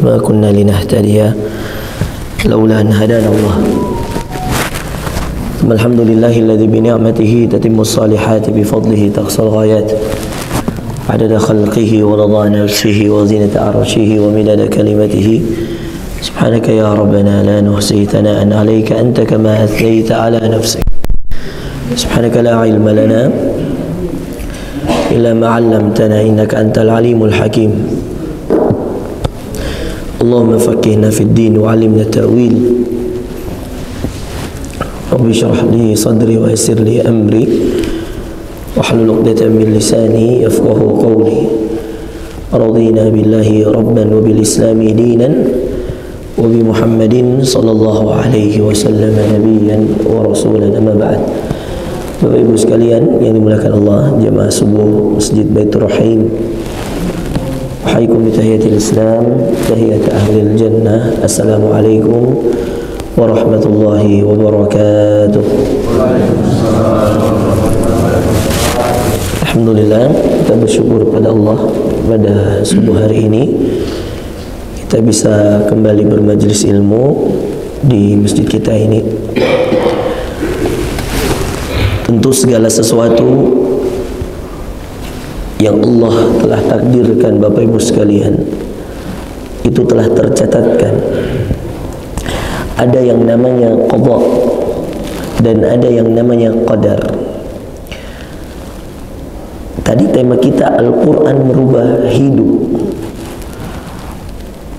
ما كنا لنهتدي لولا أن هدانا الله ثم الحمد لله الذي بنعمته تتم الصالحات بفضله تقصى الغايات عدد خلقه ورضا نفسه وزنة عرشه ومداد كلمته سبحانك يا ربنا لا نحصي ثناء عليك أنت كما أثنيت على نفسك سبحانك لا علم لنا إلا ما علمتنا إنك أنت العليم الحكيم اللهم فقهنا في الدين وعلمنا التأويل رب اشرح لي صدري ويسر لي أمري واحلل عقدة من لساني يفقه قولي رضينا بالله ربا وبالإسلام دينا وبمحمد صلى الله عليه وسلم نبيا ورسولا أما بعد. Bapak Ibu sekalian yang dimuliakan Allah, jemaah subuh Masjid Baitur Rahim, Wahaikum bitahiyatil Islam, tahiyat ahlil jannah. Assalamualaikum warahmatullahi wabarakatuh. Alhamdulillah, kita bersyukur pada Allah pada subuh hari ini kita bisa kembali bermajlis ilmu di masjid kita ini. Tentu segala sesuatu yang Allah telah takdirkan Bapak Ibu sekalian itu telah tercatatkan. Ada yang namanya qada dan ada yang namanya qadar. Tadi tema kita Al-Quran merubah hidup.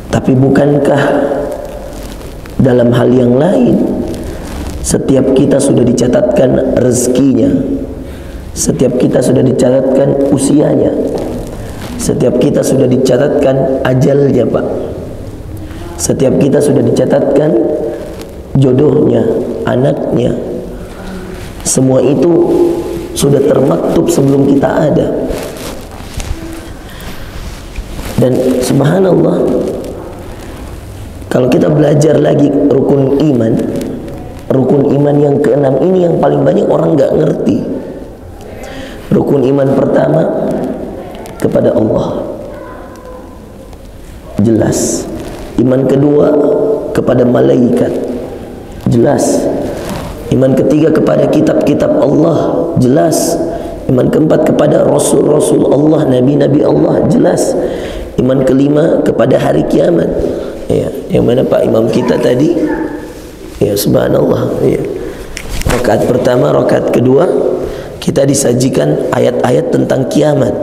Tapi bukankah dalam hal yang lain setiap kita sudah dicatatkan rezekinya, setiap kita sudah dicatatkan usianya, setiap kita sudah dicatatkan ajalnya, Pak. Setiap kita sudah dicatatkan jodohnya, anaknya. Semua itu sudah termaktub sebelum kita ada. Dan subhanallah, kalau kita belajar lagi rukun iman yang keenam ini yang paling banyak orang nggak ngerti. Rukun iman pertama kepada Allah, jelas. Iman kedua kepada malaikat, jelas. Iman ketiga kepada kitab-kitab Allah, jelas. Iman keempat kepada rasul-rasul Allah, nabi-nabi Allah, jelas. Iman kelima kepada hari kiamat. Ya, yang mana Pak Imam kita tadi, ya subhanallah, ya. Rakaat pertama, rakaat kedua kita disajikan ayat-ayat tentang kiamat.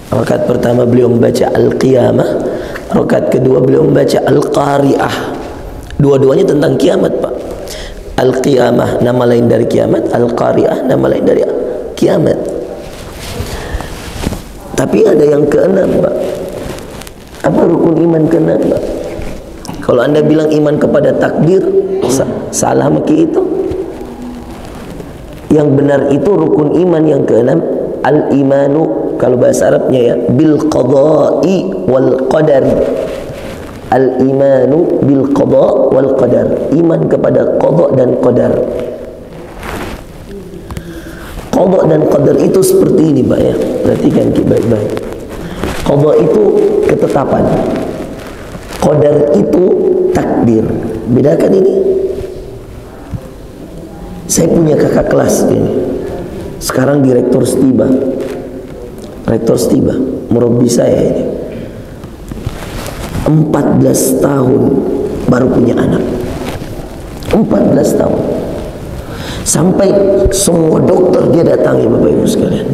Rakaat pertama beliau membaca Al-Qiyamah, rakaat kedua beliau membaca Al-Qari'ah. Dua-duanya tentang kiamat, Pak. Al-Qiyamah nama lain dari kiamat, Al-Qari'ah nama lain dari kiamat. Tapi ada yang keenam, Pak. Apa rukun iman keenam, Pak? Kalau Anda bilang iman kepada takdir, salah maki itu. Yang benar itu rukun iman yang keenam, al-imanu, kalau bahasa Arabnya ya, bil qada'i wal qadar. Al-imanu bil qada' wal qadar. Iman kepada qada' dan qadar. Qada' dan qadar itu seperti ini, Pak ya. Perhatikan baik-baik. Qada' itu ketetapan. Qadar itu takdir. Bedakan ini. Saya punya kakak kelas ini. Sekarang direktur Stiba. Rektor Stiba, murabbi saya ini. 14 tahun baru punya anak. 14 tahun. Sampai semua dokter dia datangi, Bapak Ibu sekalian.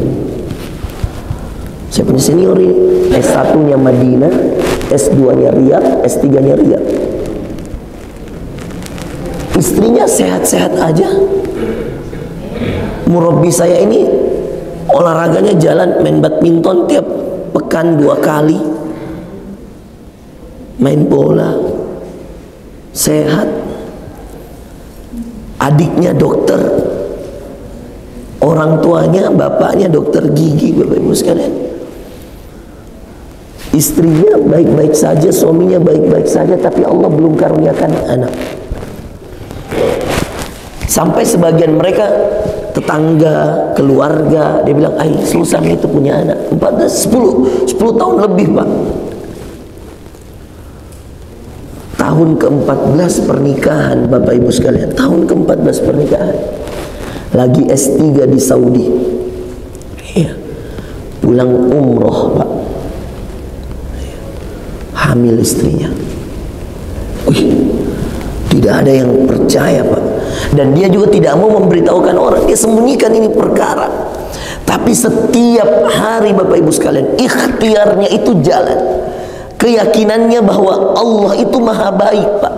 Saya punya senior ini, S1-nya Madinah, S2-nya Riyadh, S3-nya Riyadh. Istrinya sehat-sehat aja. Murabbi saya ini olahraganya jalan, main badminton tiap pekan 2 kali, main bola, sehat. Adiknya dokter, orang tuanya, bapaknya dokter gigi, Bapak Ibu sekalian. Istrinya baik-baik saja, suaminya baik-baik saja, tapi Allah belum karuniakan anak. Sampai sebagian mereka, tetangga, keluarga, dia bilang, susah itu punya anak. 10 tahun lebih, Pak. tahun ke-14 pernikahan, Bapak Ibu sekalian, tahun ke-14 pernikahan, lagi S3 di Saudi, ya, pulang umroh Pak, hamil istrinya. Tidak ada yang percaya Pak, dan dia juga tidak mau memberitahukan orang, dia sembunyikan ini perkara. Tapi setiap hari Bapak Ibu sekalian, ikhtiarnya itu jalan, keyakinannya bahwa Allah itu maha baik Pak.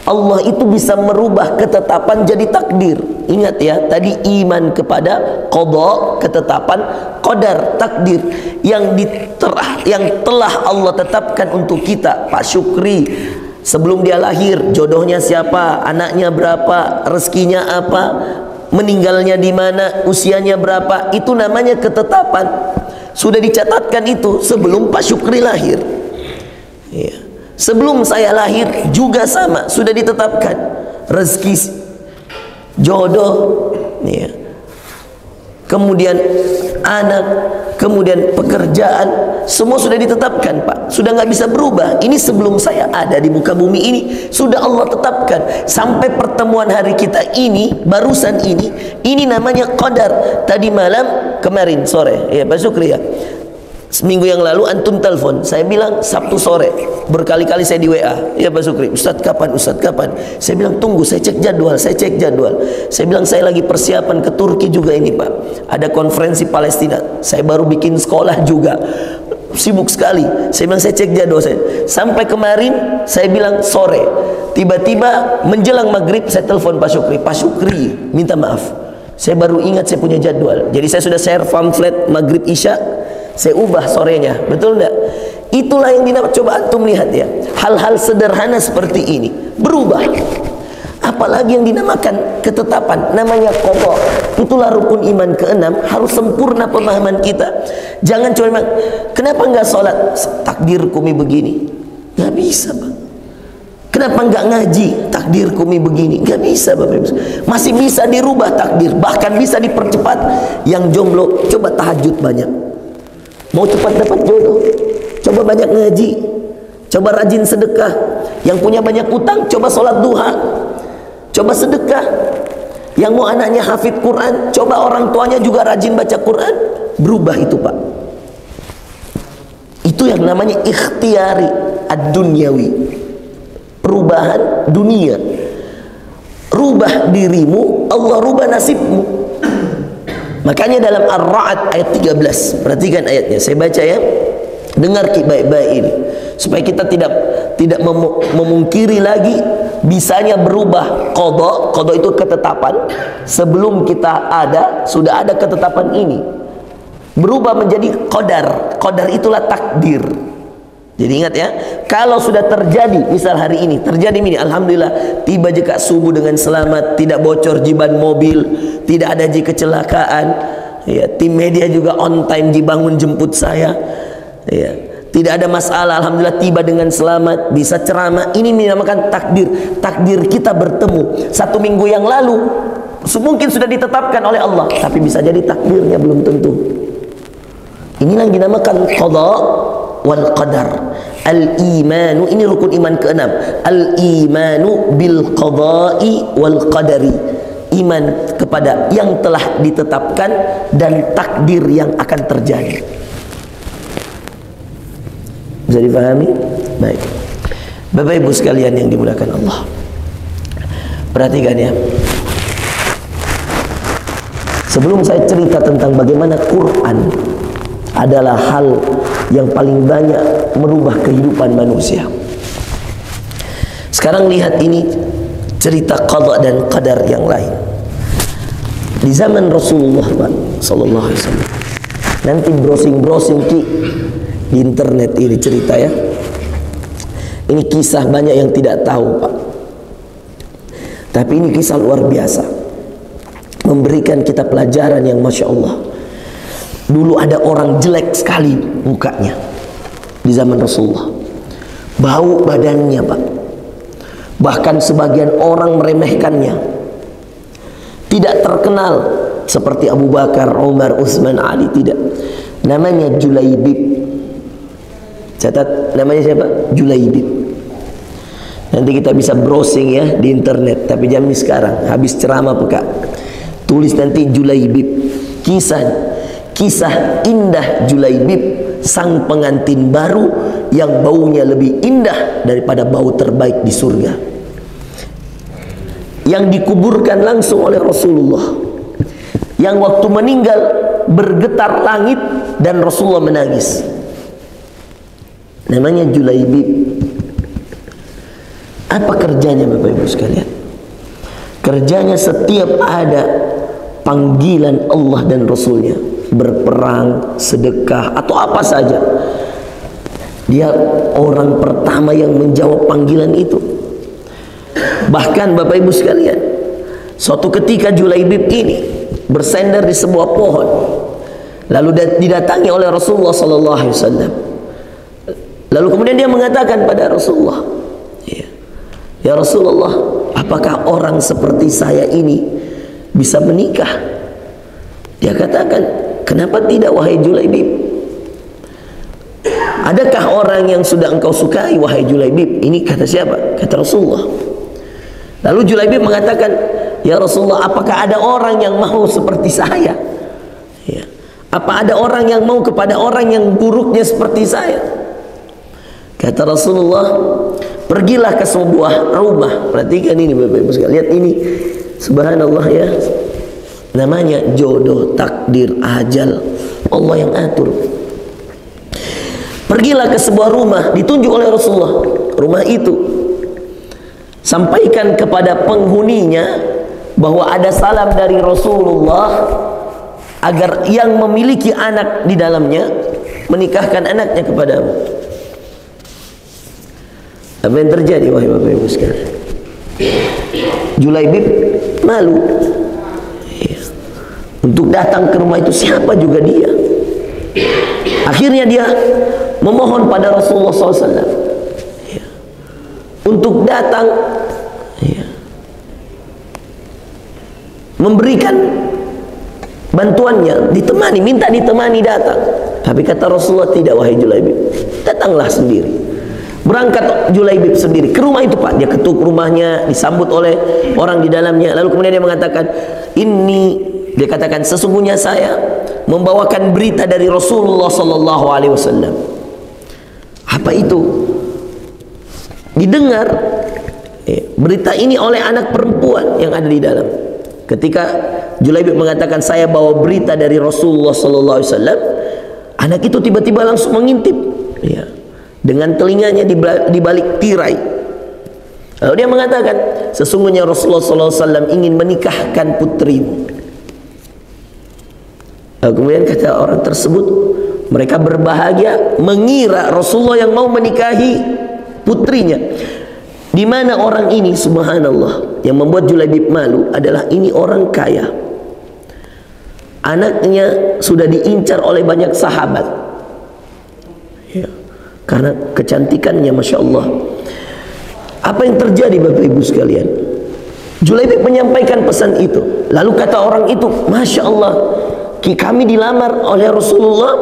Allah itu bisa merubah ketetapan jadi takdir. Ingat ya, tadi iman kepada qada, ketetapan, qadar, takdir yang telah Allah tetapkan untuk kita. Pak Syukri, sebelum dia lahir, jodohnya siapa, anaknya berapa, rezekinya apa, meninggalnya di mana, usianya berapa, itu namanya ketetapan. Sudah dicatatkan itu sebelum Pak Syukri lahir. Ya. Sebelum saya lahir juga sama, sudah ditetapkan rezeki, jodoh, ya, kemudian anak, kemudian pekerjaan, semua sudah ditetapkan Pak, sudah nggak bisa berubah. Ini sebelum saya ada di muka bumi ini sudah Allah tetapkan. Sampai pertemuan hari kita ini, barusan ini namanya qadar. Tadi malam, kemarin sore, ya Pak Syukri ya, seminggu yang lalu antum telepon, saya bilang Sabtu sore, berkali-kali saya di WA, ya Pak Syukri, Ustadz kapan, Ustadz kapan? Saya bilang tunggu, saya cek jadwal, saya bilang saya lagi persiapan ke Turki juga ini Pak, ada konferensi Palestina, saya baru bikin sekolah juga, sibuk sekali. Saya bilang saya cek jadwal saya. Sampai kemarin saya bilang sore, tiba-tiba menjelang maghrib saya telepon Pak Syukri, minta maaf, saya baru ingat saya punya jadwal. Jadi saya sudah share pamflet maghrib isya, saya ubah sorenya, betul enggak? Itulah yang dinamakan, coba antum lihat ya, hal-hal sederhana seperti ini berubah. Apalagi yang dinamakan ketetapan, namanya qada. Itulah rukun iman ke-6, harus sempurna pemahaman kita. Jangan cuma kenapa enggak sholat, takdir kumi begini, nggak bisa Pak. Kenapa enggak ngaji, takdir kumi begini, nggak bisa Bapak Ibu. Masih bisa dirubah takdir, bahkan bisa dipercepat. Yang jomblo coba tahajud banyak, mau cepat dapat jodoh, coba banyak ngaji, coba rajin sedekah. Yang punya banyak utang, coba sholat duha, coba sedekah. Yang mau anaknya hafid Quran, coba orang tuanya juga rajin baca Quran. Berubah itu Pak. Itu yang namanya ikhtiari ad-dunyawi, perubahan dunia. Rubah dirimu, Allah rubah nasibmu. Makanya dalam Ar-Ra'd ayat 13, perhatikan ayatnya, saya baca ya, dengar baik-baik ini, supaya kita tidak memungkiri lagi bisanya berubah qada. Qada itu ketetapan, sebelum kita ada, sudah ada ketetapan ini, berubah menjadi qadar. Qadar itulah takdir. Jadi ingat ya, kalau sudah terjadi, misal hari ini terjadi ini, alhamdulillah, tiba jika subuh dengan selamat, tidak bocor jiban mobil, tidak ada kecelakaan, ya, tim media juga on time dibangun jemput saya, ya, tidak ada masalah, alhamdulillah tiba dengan selamat, bisa ceramah. Ini dinamakan takdir. Takdir kita bertemu 1 minggu yang lalu, mungkin sudah ditetapkan oleh Allah, tapi bisa jadi takdirnya belum tentu. Inilah yang dinamakan qada wal qadar. Al-imanu, ini rukun iman ke-6. Al-imanu bil qada'i wal qadari. Iman kepada yang telah ditetapkan dan takdir yang akan terjadi. Bisa difahami? Baik. Bapak Ibu sekalian yang dimuliakan Allah, perhatikan ya. Sebelum saya cerita tentang bagaimana Quran adalah hal yang paling banyak merubah kehidupan manusia, sekarang lihat ini cerita qada dan qadar yang lain di zaman Rasulullah sallallahu alaihi wasallam. Nanti browsing di internet ini cerita ya. Ini kisah banyak yang tidak tahu Pak, tapi ini kisah luar biasa, memberikan kita pelajaran yang Masya Allah. Dulu ada orang jelek sekali mukanya di zaman Rasulullah, bau badannya Pak, bahkan sebagian orang meremehkannya, tidak terkenal seperti Abu Bakar, Umar, Utsman, Ali, tidak. Namanya Julaibib. Catat namanya siapa? Julaibib. Nanti kita bisa browsing ya di internet. Tapi jam ini sekarang habis ceramah peka, tulis nanti Julaibib, kisah indah Julaibib, sang pengantin baru yang baunya lebih indah daripada bau terbaik di surga, yang dikuburkan langsung oleh Rasulullah, yang waktu meninggal bergetar langit dan Rasulullah menangis. Namanya Julaibib. Apa kerjanya Bapak Ibu sekalian? Kerjanya setiap ada panggilan Allah dan Rasulnya, berperang, sedekah, atau apa saja, dia orang pertama yang menjawab panggilan itu. Bahkan Bapak Ibu sekalian, suatu ketika Julaibib ini bersandar di sebuah pohon, lalu didatangi oleh Rasulullah SAW. Lalu kemudian dia mengatakan pada Rasulullah, ya Rasulullah, apakah orang seperti saya ini bisa menikah? Dia katakan, kenapa tidak wahai Julaibib? Adakah orang yang sudah engkau sukai wahai Julaibib? Ini kata siapa? Kata Rasulullah. Lalu Julaibib mengatakan, ya Rasulullah, apakah ada orang yang mau seperti saya? Ya. Apa ada orang yang mau kepada orang yang buruknya seperti saya? Kata Rasulullah, pergilah ke sebuah rumah. Perhatikan ini Bapak Ibu sekalian, lihat ini, subhanallah ya, namanya jodoh, takdir, ajal, Allah yang atur. Pergilah ke sebuah rumah, ditunjuk oleh Rasulullah. Rumah itu, sampaikan kepada penghuninya bahwa ada salam dari Rasulullah agar yang memiliki anak di dalamnya menikahkan anaknya kepadamu. Apa yang terjadi wahai Bapak Ibu sekalian? Julaibib malu untuk datang ke rumah itu, siapa juga dia. Akhirnya dia memohon pada Rasulullah SAW untuk datang, memberikan bantuannya, ditemani, minta ditemani datang. Tapi kata Rasulullah, tidak wahai Julaibib, datanglah sendiri. Berangkat Julaibib sendiri ke rumah itu Pak. Dia ketuk rumahnya, disambut oleh orang di dalamnya. Lalu kemudian dia mengatakan, dia katakan, sesungguhnya saya membawakan berita dari Rasulullah SAW. Apa itu? Didengar berita ini oleh anak perempuan yang ada di dalam. Ketika Julaibib mengatakan, saya bawa berita dari Rasulullah SAW, anak itu tiba-tiba langsung mengintip, dengan telinganya di balik tirai. Lalu dia mengatakan, sesungguhnya Rasulullah SAW ingin menikahkan putrimu. Lalu kemudian kata orang tersebut, mereka berbahagia mengira Rasulullah yang mau menikahi putrinya. Di mana orang ini, subhanallah, yang membuat Julaibib malu adalah ini orang kaya. Anaknya sudah diincar oleh banyak sahabat, karena kecantikannya, Masya Allah. Apa yang terjadi Bapak Ibu sekalian? Julaibib menyampaikan pesan itu. Lalu kata orang itu, Masya Allah, kami dilamar oleh Rasulullah.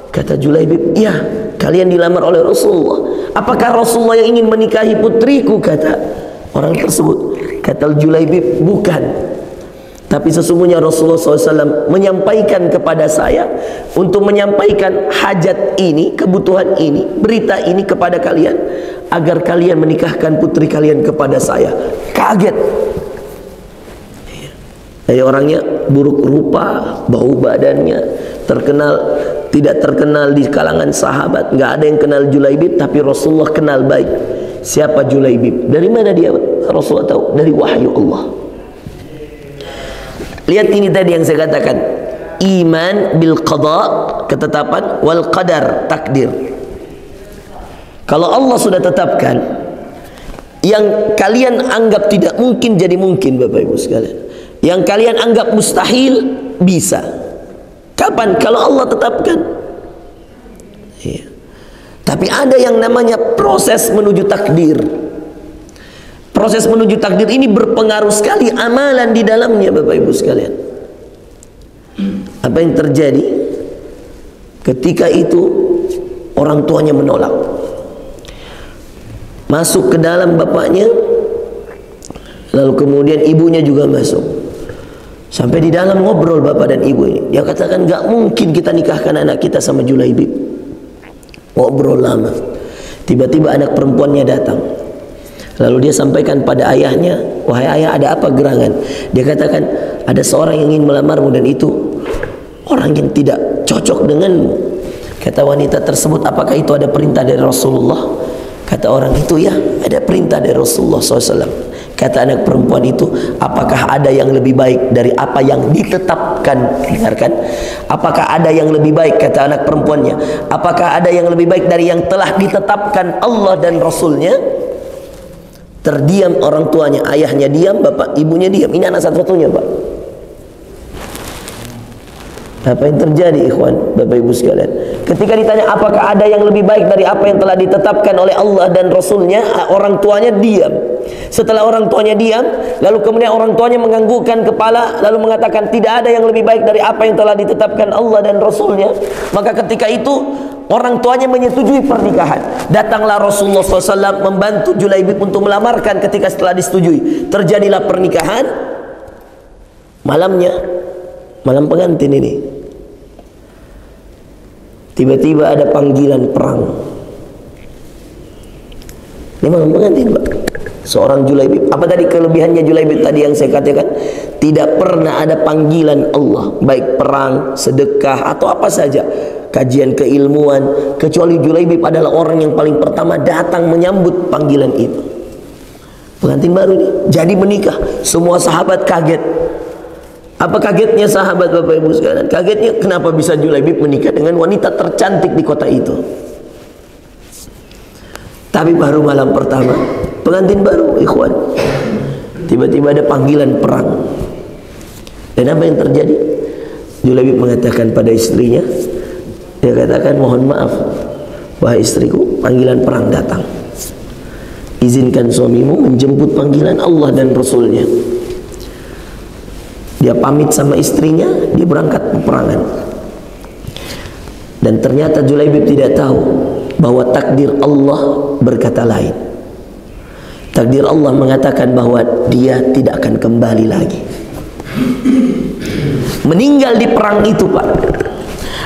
Kata Julaibib, iya, kalian dilamar oleh Rasulullah. Apakah Rasulullah yang ingin menikahi putriku? Kata orang tersebut. Kata Julaibib, bukan. Tapi sesungguhnya Rasulullah SAW menyampaikan kepada saya untuk menyampaikan hajat ini, kebutuhan ini, berita ini kepada kalian, agar kalian menikahkan putri kalian kepada saya. Kaget. Jadi orangnya buruk rupa, bau badannya, tidak terkenal di kalangan sahabat. Nggak ada yang kenal Julaibib, tapi Rasulullah kenal baik. Siapa Julaibib? Dari mana dia Rasulullah tahu? Dari wahyu Allah. Lihat ini tadi yang saya katakan, iman bil qada, ketetapan, wal qadar, takdir. Kalau Allah sudah tetapkan, yang kalian anggap tidak mungkin jadi mungkin Bapak Ibu sekalian. Yang kalian anggap mustahil bisa. Kapan? Kalau Allah tetapkan. Tapi ada yang namanya proses menuju takdir. Proses menuju takdir ini berpengaruh sekali amalan di dalamnya Bapak Ibu sekalian. Apa yang terjadi? Ketika itu orang tuanya menolak. masuk ke dalam bapaknya, lalu kemudian ibunya juga masuk. Sampai di dalam ngobrol bapak dan ibu ini. Dia katakan, gak mungkin kita nikahkan anak kita sama Julaibib. Ngobrol lama. Tiba-tiba anak perempuannya datang. Lalu dia sampaikan pada ayahnya, wahai ayah, ada apa gerangan? Dia katakan, ada seorang yang ingin melamarmu dan itu orang yang tidak cocok denganmu. Kata wanita tersebut, apakah itu ada perintah dari Rasulullah? Kata orang itu, ya, ada perintah dari Rasulullah SAW. Kata anak perempuan itu, apakah ada yang lebih baik dari apa yang ditetapkan? Dengarkan, apakah ada yang lebih baik? Kata anak perempuannya, apakah ada yang lebih baik dari yang telah ditetapkan Allah dan Rasulnya? Terdiam orang tuanya, ayahnya diam, bapak ibunya diam. Ini anak satu-satunya, Pak. Apa yang terjadi, ikhwan, bapak ibu sekalian? Ketika ditanya apakah ada yang lebih baik dari apa yang telah ditetapkan oleh Allah dan Rasulnya, orang tuanya diam. Setelah orang tuanya diam, lalu kemudian orang tuanya menganggukkan kepala, lalu mengatakan tidak ada yang lebih baik dari apa yang telah ditetapkan Allah dan Rasulnya. Maka ketika itu orang tuanya menyetujui pernikahan. Datanglah Rasulullah SAW membantu Julaibib untuk melamarkan. Ketika setelah disetujui, terjadilah pernikahan. Malamnya, malam pengantin ini, tiba-tiba ada panggilan perang. Ini malam pengantin, Pak. Seorang Julaibib. Apa tadi kelebihannya Julaibib tadi yang saya katakan? Tidak pernah ada panggilan Allah, baik perang, sedekah, atau apa saja, kajian keilmuan, kecuali Julaibib adalah orang yang paling pertama datang menyambut panggilan itu. Pengantin baru ini jadi menikah. Semua sahabat kaget. Apa kagetnya sahabat, bapak ibu sekalian? Kagetnya kenapa bisa Julaibib menikah dengan wanita tercantik di kota itu. Tapi baru malam pertama, pengantin baru, ikhwan, tiba-tiba ada panggilan perang. Dan apa yang terjadi? Julaibib mengatakan pada istrinya, dia katakan, mohon maaf wahai istriku, panggilan perang datang. Izinkan suamimu menjemput panggilan Allah dan Rasulnya. Dia pamit sama istrinya, dia berangkat peperangan. Dan ternyata Julaibib tidak tahu bahwa takdir Allah berkata lain. Takdir Allah mengatakan bahwa dia tidak akan kembali lagi. Meninggal di perang itu, Pak.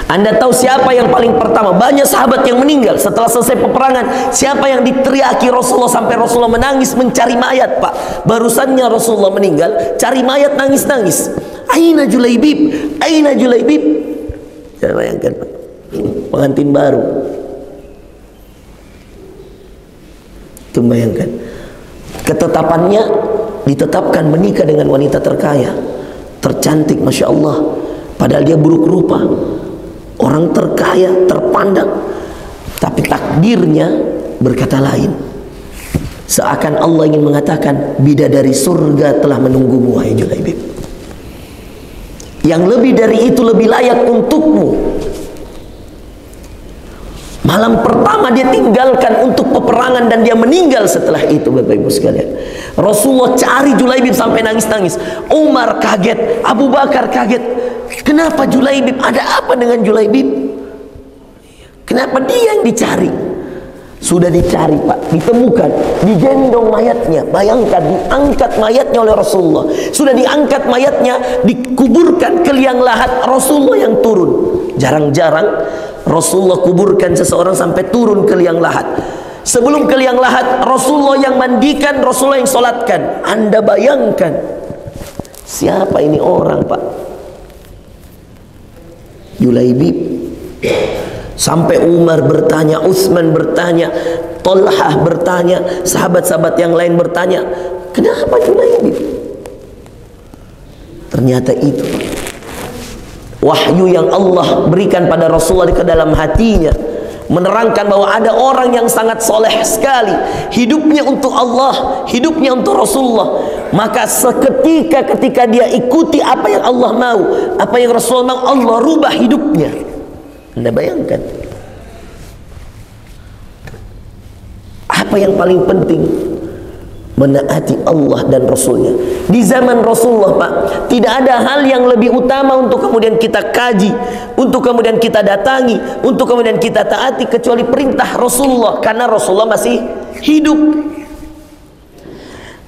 Anda tahu siapa yang paling pertama? Banyak sahabat yang meninggal setelah selesai peperangan. Siapa yang diteriaki Rasulullah sampai Rasulullah menangis mencari mayat, Pak? Barusannya Rasulullah meninggal, cari mayat, nangis-nangis. Aina Julaibib? Aina Julaibib? Jangan bayangkan, Pak. Pengantin baru. Itu bayangkan. Ketetapannya ditetapkan menikah dengan wanita terkaya, tercantik, Masya Allah. Padahal dia buruk rupa, orang terkaya, terpandang. Tapi takdirnya berkata lain. Seakan Allah ingin mengatakan, bidadari surga telah menunggumu, wahai Julaibib. Yang lebih dari itu lebih layak untukmu. Malam pertama dia tinggalkan untuk peperangan dan dia meninggal setelah itu, bapak ibu sekalian. Rasulullah cari Julaibib sampai nangis-nangis. Umar kaget, Abu Bakar kaget. Kenapa Julaibib? Ada apa dengan Julaibib? Kenapa dia yang dicari? Sudah dicari, Pak, ditemukan, digendong mayatnya. Bayangkan, diangkat mayatnya oleh Rasulullah. Sudah diangkat mayatnya, dikuburkan ke liang lahat, Rasulullah yang turun. Jarang-jarang Rasulullah kuburkan seseorang sampai turun ke liang lahat. Sebelum ke liang lahat, Rasulullah yang mandikan, Rasulullah yang solatkan. Anda bayangkan, siapa ini orang, Pak? Julaibib. Sampai Umar bertanya, Utsman bertanya, Thalhah bertanya, sahabat-sahabat yang lain bertanya, kenapa Julaibib? Ternyata itu wahyu yang Allah berikan pada Rasulullah ke dalam hatinya, menerangkan bahwa ada orang yang sangat soleh sekali, hidupnya untuk Allah, hidupnya untuk Rasulullah. Maka seketika ketika dia ikuti apa yang Allah mau, apa yang Rasulullah mau, Allah rubah hidupnya. Anda bayangkan, apa yang paling penting? Menaati Allah dan Rasulnya. Di zaman Rasulullah, Pak, tidak ada hal yang lebih utama untuk kemudian kita kaji, untuk kemudian kita datangi, untuk kemudian kita taati kecuali perintah Rasulullah, karena Rasulullah masih hidup.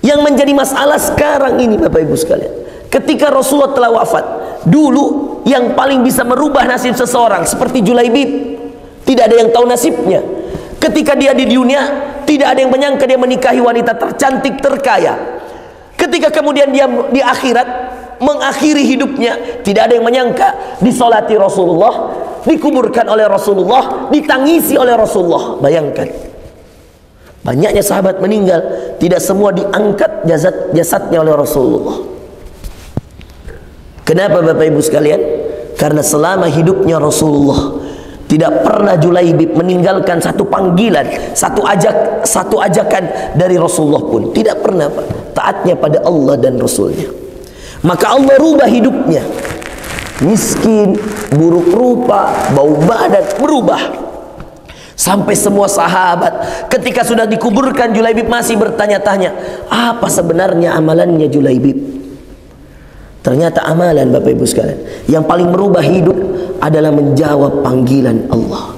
Yang menjadi masalah sekarang ini Bapak Ibu sekalian, ketika Rasulullah telah wafat, dulu yang paling bisa merubah nasib seseorang seperti Julaibib, tidak ada yang tahu nasibnya. Ketika dia di dunia, tidak ada yang menyangka dia menikahi wanita tercantik, terkaya. Ketika kemudian dia di akhirat mengakhiri hidupnya, tidak ada yang menyangka disolati Rasulullah, dikuburkan oleh Rasulullah, ditangisi oleh Rasulullah. Bayangkan, banyaknya sahabat meninggal, tidak semua diangkat jasadnya oleh Rasulullah. Kenapa Bapak Ibu sekalian? Karena selama hidupnya Rasulullah, tidak pernah Julaibib meninggalkan satu panggilan, satu ajakan dari Rasulullah pun. Tidak pernah, Pak. Taatnya pada Allah dan Rasulnya. Maka Allah rubah hidupnya. Miskin, buruk rupa, bau badan, berubah. Sampai semua sahabat ketika sudah dikuburkan, Julaibib masih bertanya-tanya, apa sebenarnya amalannya Julaibib? Ternyata amalan Bapak Ibu sekalian yang paling merubah hidup adalah menjawab panggilan Allah,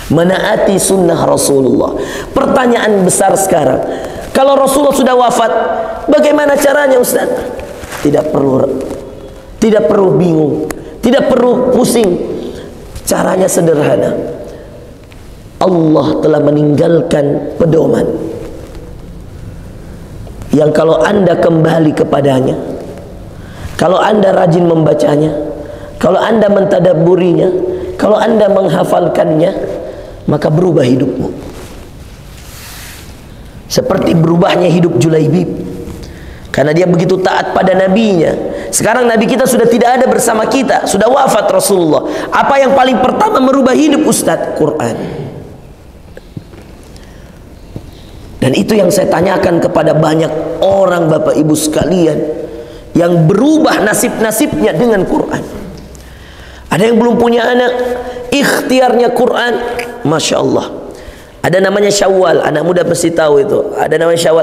menaati sunnah Rasulullah. Pertanyaan besar sekarang, kalau Rasulullah sudah wafat, bagaimana caranya Ustaz? Tidak perlu bingung, tidak perlu pusing. Caranya sederhana. Allah telah meninggalkan pedoman yang kalau Anda kembali kepadanya, kalau Anda rajin membacanya, kalau Anda mentadabburinya, kalau Anda menghafalkannya, maka berubah hidupmu. Seperti berubahnya hidup Julaibib, karena dia begitu taat pada nabinya. Sekarang nabi kita sudah tidak ada bersama kita, sudah wafat Rasulullah. Apa yang paling pertama merubah hidup Ustadz? Quran. Dan itu yang saya tanyakan kepada banyak orang Bapak Ibu sekalian, yang berubah nasib-nasibnya dengan Quran. Ada yang belum punya anak, ikhtiarnya Quran, Masya Allah. Ada namanya Syawal, anak muda pasti tahu itu. Ada namanya Syawal,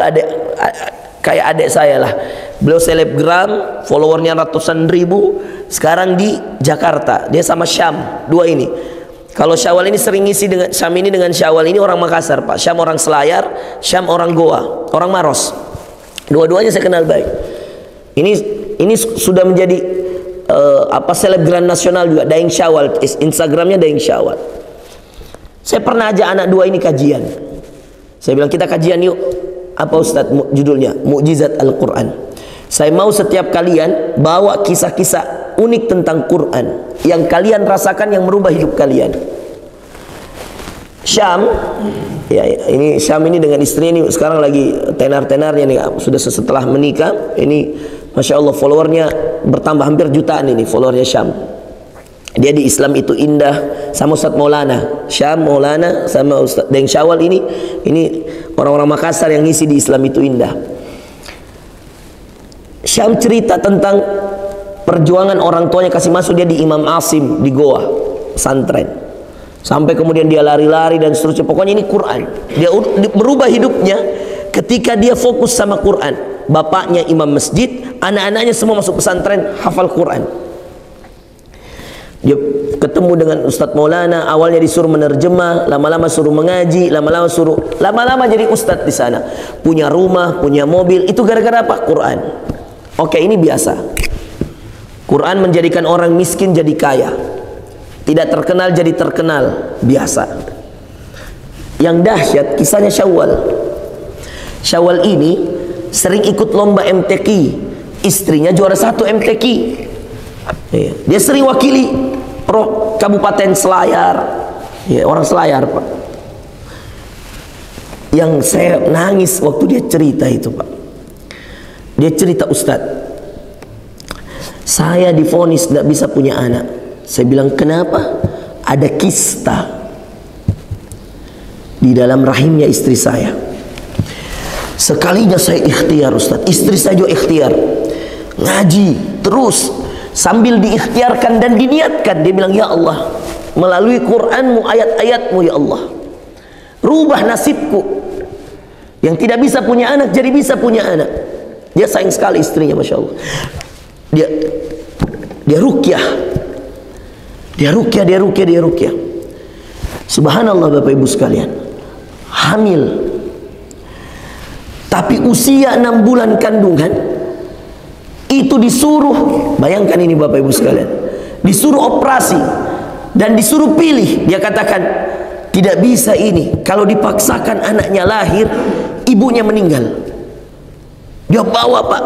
kayak adik saya lah. Beliau selebgram, followernya ratusan ribu. Sekarang di Jakarta, dia sama Syam, dua ini. Kalau Syawal ini sering ngisi dengan Syam ini, dengan Syawal ini orang Makassar, Pak. Syam orang Selayar, Syam orang Goa, orang Maros. Dua-duanya saya kenal baik. Ini sudah menjadi selebgram nasional juga, Daeng Syawal, Instagramnya Daeng Syawal. Saya pernah ajak anak dua ini kajian. Saya bilang, kita kajian yuk. Apa Ustaz judulnya? Mukjizat Al-Quran. Saya mau setiap kalian bawa kisah-kisah unik tentang Quran yang kalian rasakan, yang merubah hidup kalian. Syam, ya ini Syam ini dengan istrinya ini sekarang lagi tenar-tenarnya nih, sudah setelah menikah. Ini Masya Allah followernya bertambah hampir jutaan ini followernya Syam. Dia di Islam itu indah sama Ustaz Maulana. Syam Maulana sama Ustaz Daeng Syawal ini orang-orang Makassar yang ngisi di Islam itu indah. Syam cerita tentang perjuangan orang tuanya kasih masuk dia di Imam Asim di Goa, pesantren. Sampai kemudian dia lari-lari dan seterusnya. Pokoknya ini Quran. Dia berubah hidupnya ketika dia fokus sama Quran. Bapaknya imam masjid, anak-anaknya semua masuk pesantren, hafal Quran. Dia ketemu dengan Ustadz Maulana, awalnya disuruh menerjemah, lama-lama suruh mengaji, lama-lama jadi ustadz di sana. Punya rumah, punya mobil, itu gara-gara apa? Quran. Oke, ini biasa. Quran menjadikan orang miskin jadi kaya, tidak terkenal jadi terkenal, biasa. Yang dahsyat kisahnya Syawal. Syawal ini sering ikut lomba MTQ. Istrinya juara 1 MTQ. Dia sering wakili Kabupaten Selayar. Orang Selayar, Pak. Yang saya nangis waktu dia cerita itu, Pak. Dia cerita, Ustadz, saya divonis tidak bisa punya anak. Saya bilang, kenapa? Ada kista di dalam rahimnya istri saya. Sekalinya saya ikhtiar, Ustaz, istri saya juga ikhtiar, ngaji terus sambil diikhtiarkan dan diniatkan. Dia bilang, ya Allah, melalui Quranmu, ayat-ayatmu, ya Allah, rubah nasibku yang tidak bisa punya anak jadi bisa punya anak. Dia sayang sekali istrinya, Masya Allah. Dia rukyah. Dia rukyah. Subhanallah Bapak Ibu sekalian, hamil Tapi usia 6 bulan kandungan itu disuruh, bayangkan ini Bapak Ibu sekalian, disuruh operasi dan disuruh pilih. Dia katakan tidak bisa ini, kalau dipaksakan anaknya lahir, ibunya meninggal. Dia bawa Pak,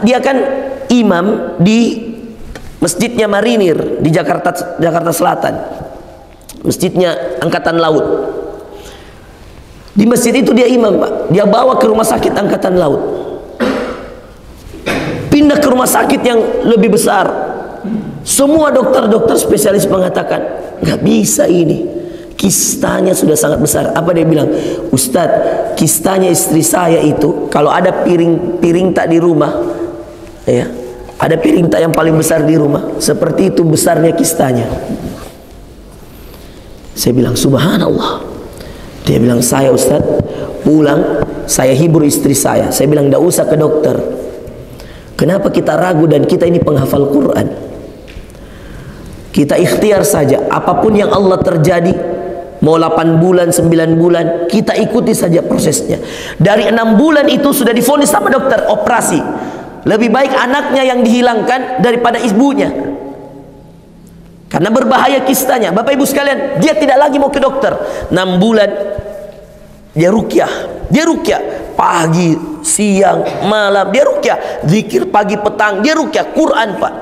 dia kan imam di masjidnya Marinir di Jakarta Selatan, masjidnya Angkatan Laut. Di masjid itu dia imam Pak, dia bawa ke rumah sakit Angkatan Laut, pindah ke rumah sakit yang lebih besar. Semua dokter-dokter spesialis mengatakan nggak bisa ini, kistanya sudah sangat besar. Apa dia bilang? Ustadz, kistanya istri saya itu kalau ada piring tak di rumah, ya, ada piring tak yang paling besar di rumah, seperti itu besarnya kistanya. Saya bilang subhanallah. Dia bilang, saya Ustaz pulang, saya hibur istri saya. Saya bilang, tidak usah ke dokter. Kenapa kita ragu dan kita ini penghafal Quran? Kita ikhtiar saja, apapun yang Allah terjadi, mau 8 bulan, 9 bulan, kita ikuti saja prosesnya. Dari 6 bulan itu sudah divonis sama dokter, operasi. Lebih baik anaknya yang dihilangkan daripada ibunya, karena berbahaya kistanya. Bapak Ibu sekalian, dia tidak lagi mau ke dokter. 6 bulan dia rukyah, pagi, siang, malam dia rukyah, zikir pagi petang, dia rukyah Quran Pak.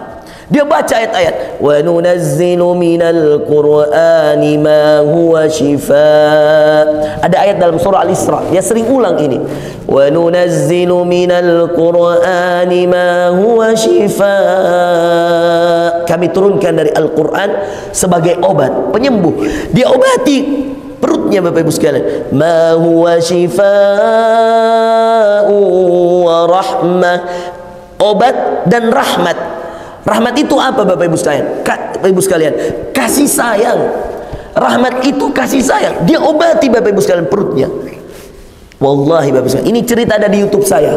Dia baca ayat-ayat, wa nunazzilu minal qur'ani ma huwa shifaa. Ada ayat dalam surah Al-Isra, dia sering ulang ini, wa nunazzilu minal qur'ani ma huwa shifaa. Kami turunkan dari Al-Quran sebagai obat, penyembuh. Dia obati perutnya Bapak Ibu sekalian. Ma huwa shifaa'u wa rahmah. Obat dan rahmat. Rahmat itu apa Bapak Ibu sekalian? Bapak Ibu sekalian, kasih sayang. Rahmat itu kasih sayang. Dia obati Bapak Ibu sekalian perutnya. Wallahi Bapak Ibu sekalian, ini cerita ada di YouTube saya.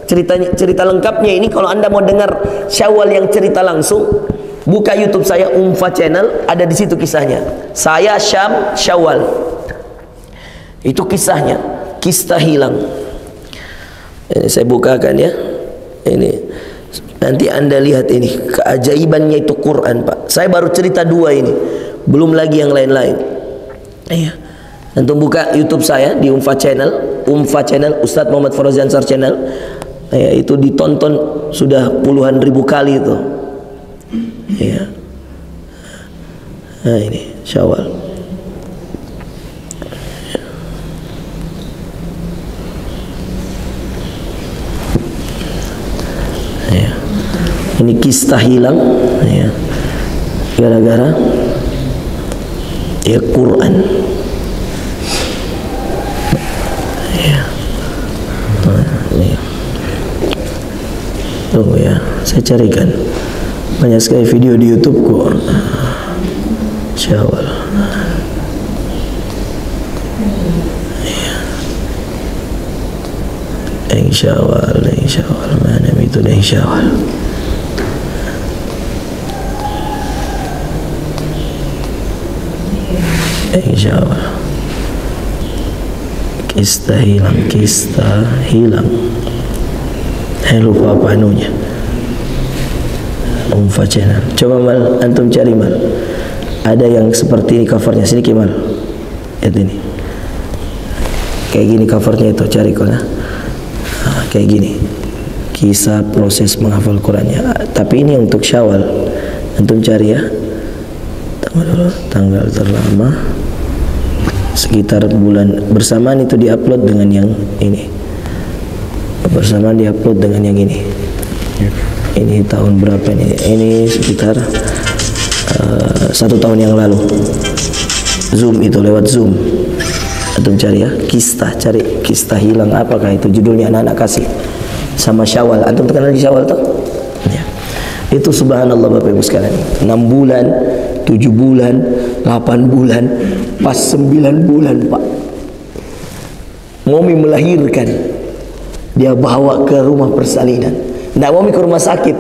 Cerita lengkapnya ini kalau Anda mau dengar Syawal yang cerita langsung, buka YouTube saya, Umfa Channel, ada di situ kisahnya. Saya Syam Syawal. Itu kisahnya, kista hilang. Ini saya bukakan ya. Ini nanti Anda lihat ini keajaibannya itu Quran Pak. Saya baru cerita 2 ini, belum lagi yang lain-lain. Iya. Antum buka YouTube saya di Umfa Channel, Ustadz Muhammad Fauzi Ansar Channel. Ya, itu ditonton sudah puluhan ribu kali itu. Ya. Nah ini Syawal. Ya. Ini kista hilang, ya, gara-gara ya Quran. Ya. Ini. Tunggu ya, saya carikan. Banyak sekali video di YouTube kok. Syawal. Syawal, mana itu Syawal. Syawal. Kista hilang. Saya lupa apa anunya. Umfa Channel. Coba Mal, antum cari Mal. Ada yang seperti ini covernya. Sini Kemal. Lihat ini. Kayak gini covernya itu, cari kok. Nah, kayak gini. Kisah proses menghafal Qurannya. Tapi ini untuk Syawal. Antum cari ya. Tanggal terlama sekitar bulan bersamaan itu diupload dengan yang ini. Bersamaan diupload dengan yang ini. Ini tahun berapa ini? Ini sekitar 1 tahun yang lalu. Zoom itu, lewat Zoom. Antum cari ya, cari kista hilang, apakah itu judulnya, anak-anak kasih sama Syawal. Antum kenal lagi Syawal tuh? Ya. Itu subhanallah Bapak Ibu sekalian. 6 bulan, 7 bulan, 8 bulan, pas 9 bulan Pak. Momi melahirkan. Dia bawa ke rumah persalinan. Tidak mau ke rumah sakit,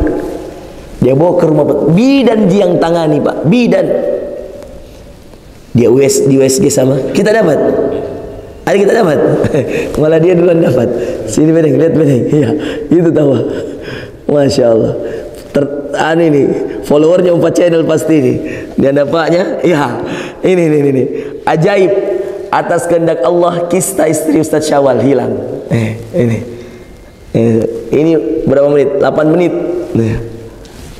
dia bawa ke rumah bidan, dia yang tangani Pak, bidan. Dia di USG sama kita dapat. Ada kita dapat. Malah dia duluan dapat. Sini bedeng, lihat bedeng. Iya, itu tahu. Masya Allah. Ini followernya 4 channel pasti ini. Dia dapatnya, ya. Ini. Ajaib atas kehendak Allah, kisah istri Ustaz Syawal hilang. Ini berapa menit? 8 menit.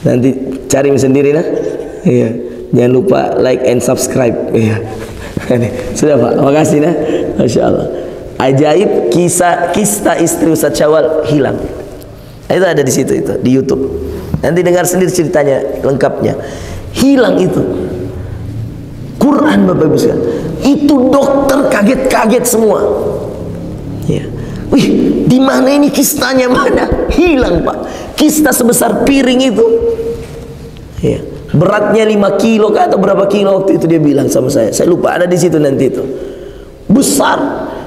Nanti cari sendiri nah. Iya. Jangan lupa like and subscribe. Iya. Sudah Pak, makasih nah. Masya Allah. Ajaib kisah istri Ustaz Syawal hilang. Itu ada di situ, itu di YouTube. Nanti dengar sendiri ceritanya lengkapnya. Hilang itu. Quran Bapak Ibu sekalian. Itu dokter kaget-kaget semua. Ya. Wih, di mana ini kistanya mana? Hilang Pak. Kista sebesar piring itu. Ya. Beratnya 5 kilo atau berapa kilo waktu itu dia bilang sama saya. Saya lupa, ada di situ nanti itu. Besar,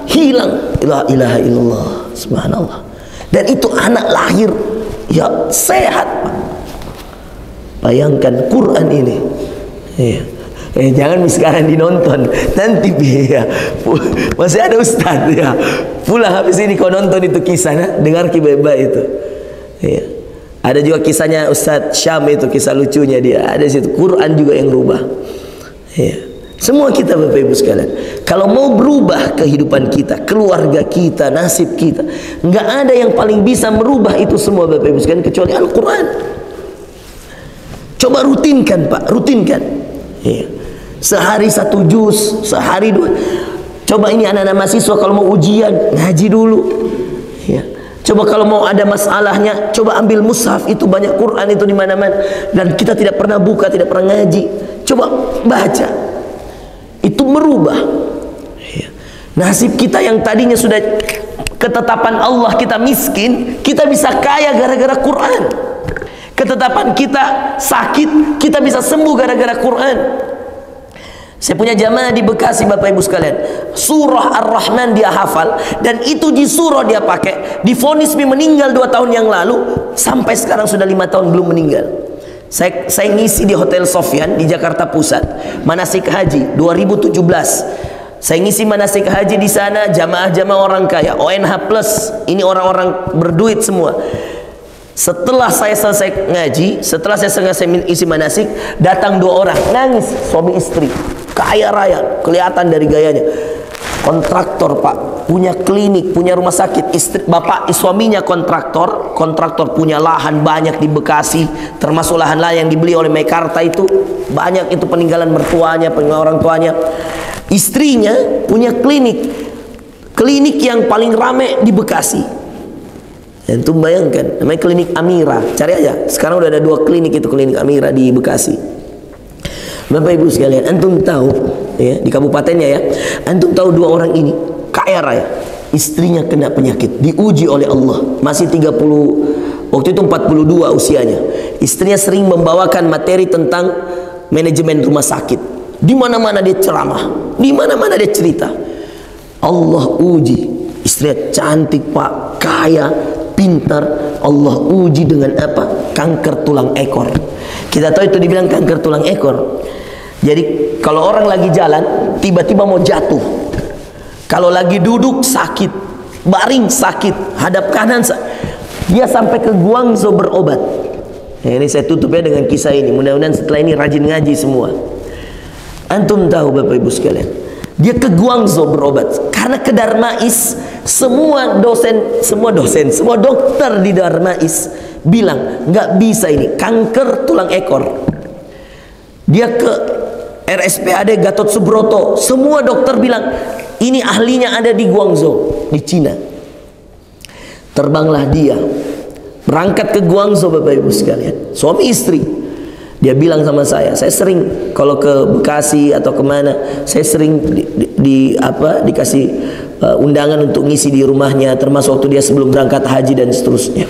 hilang. La ilaha illallah, subhanallah. Dan itu anak lahir ya sehat Pak. Bayangkan Quran ini. Ya. Jangan sekarang dinonton, nanti ya. Masih ada ustaz ya. Pulang habis ini kau nonton itu kisahnya, dengar kibeba itu. Ya. Ada juga kisahnya Ustaz Syam itu, kisah lucunya dia. Ada situ Quran juga yang rubah. Ya. Semua kita Bapak Ibu sekalian, kalau mau berubah kehidupan kita, keluarga kita, nasib kita, nggak ada yang paling bisa merubah itu semua Bapak Ibu sekalian kecuali Al-Quran. Coba rutinkan Pak, rutinkan. Ya. Sehari 1 juz, sehari 2. Coba ini anak-anak mahasiswa kalau mau ujian ngaji dulu. Ya. Coba kalau mau ada masalahnya, coba ambil mushaf, itu banyak Quran itu di mana-mana. Dan kita tidak pernah buka, tidak pernah ngaji. Coba baca. Itu merubah. Ya. Nasib kita yang tadinya sudah ketetapan Allah kita miskin, kita bisa kaya gara-gara Quran. Ketetapan kita sakit, kita bisa sembuh gara-gara Quran. Saya punya jamaah di Bekasi Bapak Ibu sekalian, surah Ar-Rahman dia hafal, dan itu di surah dia pakai. Divonis meninggal 2 tahun yang lalu, sampai sekarang sudah 5 tahun belum meninggal. Saya ngisi di Hotel Sofyan di Jakarta Pusat, manasik haji 2017. Saya ngisi manasik haji di sana, jamaah-jamaah orang kaya, ONH plus, ini orang-orang berduit semua. Setelah saya selesai ngaji, setelah saya selesai isi manasik, datang 2 orang nangis, suami istri, kaya raya, kelihatan dari gayanya, kontraktor Pak, punya klinik, punya rumah sakit. Istri, bapak suaminya kontraktor punya lahan banyak di Bekasi, termasuk lahan-lahan yang dibeli oleh Mekarta itu banyak, itu peninggalan mertuanya, peninggalan orang tuanya. Istrinya punya klinik yang paling rame di Bekasi. Antum bayangkan, namanya klinik Amira, cari aja. Sekarang udah ada 2 klinik, itu klinik Amira di Bekasi. Bapak Ibu sekalian, antum tahu ya, di kabupatennya ya, antum tahu 2 orang ini kaya raya, istrinya kena penyakit, diuji oleh Allah, masih 30, waktu itu 42 usianya. Istrinya sering membawakan materi tentang manajemen rumah sakit. Di mana-mana dia ceramah, di mana-mana dia cerita. Allah uji, istrinya cantik Pak, kaya, pintar. Allah uji dengan apa? Kanker tulang ekor. Kita tahu itu dibilang kanker tulang ekor. Jadi kalau orang lagi jalan tiba-tiba mau jatuh, kalau lagi duduk sakit, baring sakit, hadap kanan dia sampai ke Guangzhou berobat. Ya, ini saya tutup ya dengan kisah ini. Mudah-mudahan setelah ini rajin ngaji semua. Antum tahu Bapak Ibu sekalian, dia ke Guangzhou berobat karena ke Darmais. Semua dokter di Darmais bilang nggak bisa, ini kanker tulang ekor. Dia ke RSPAD Gatot Subroto, semua dokter bilang ini ahlinya ada di Guangzhou, di Cina. Terbanglah dia, berangkat ke Guangzhou Bapak Ibu sekalian, suami istri. Dia bilang sama saya sering kalau ke Bekasi atau kemana, saya sering dikasih undangan untuk ngisi di rumahnya, termasuk waktu dia sebelum berangkat haji dan seterusnya.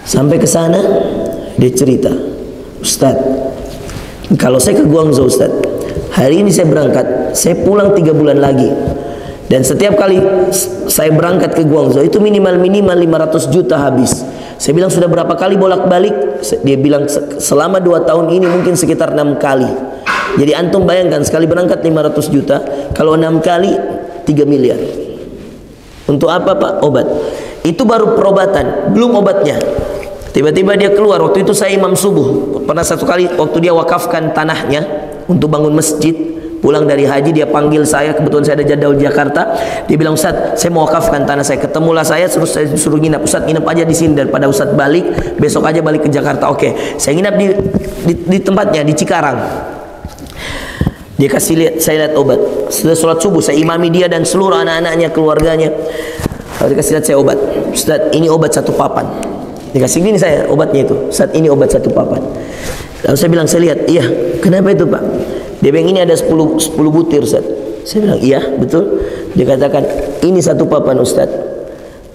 Sampai ke sana dia cerita, Ustaz, kalau saya ke Guangzhou Ustaz, hari ini saya berangkat, saya pulang 3 bulan lagi, dan setiap kali saya berangkat ke Guangzhou itu minimal 500 juta habis. Saya bilang sudah berapa kali bolak-balik? Dia bilang selama 2 tahun ini mungkin sekitar 6 kali. Jadi antum bayangkan sekali berangkat 500 juta, kalau 6 kali 3 miliar. Untuk apa Pak? Obat. Itu baru perobatan, belum obatnya. Tiba-tiba dia keluar. Waktu itu saya imam subuh. Pernah satu kali waktu dia wakafkan tanahnya untuk bangun masjid, pulang dari haji dia panggil saya, kebetulan saya ada jadwal di Jakarta. Dia bilang, "Ustaz, saya mau wakafkan tanah saya." Ketemulah saya, terus saya suruh nginap. "Ustaz, nginap aja di sini daripada Ustaz balik, besok aja balik ke Jakarta." Oke, saya nginap di tempatnya di Cikarang. Dia kasih lihat, saya lihat obat. Setelah sholat subuh saya imami dia dan seluruh anak-anaknya, keluarganya. Lalu dia kasih lihat saya obat. "Ustaz, ini obat 1 papan." Dikasih gini saya obatnya itu. "Ustaz, ini obat 1 papan." Lalu saya bilang, saya lihat, "Iya, kenapa itu Pak?" Dia bilang, "Ini ada 10 butir Ustaz." Saya bilang, "Iya, betul." Dia katakan, "Ini 1 papan Ustaz.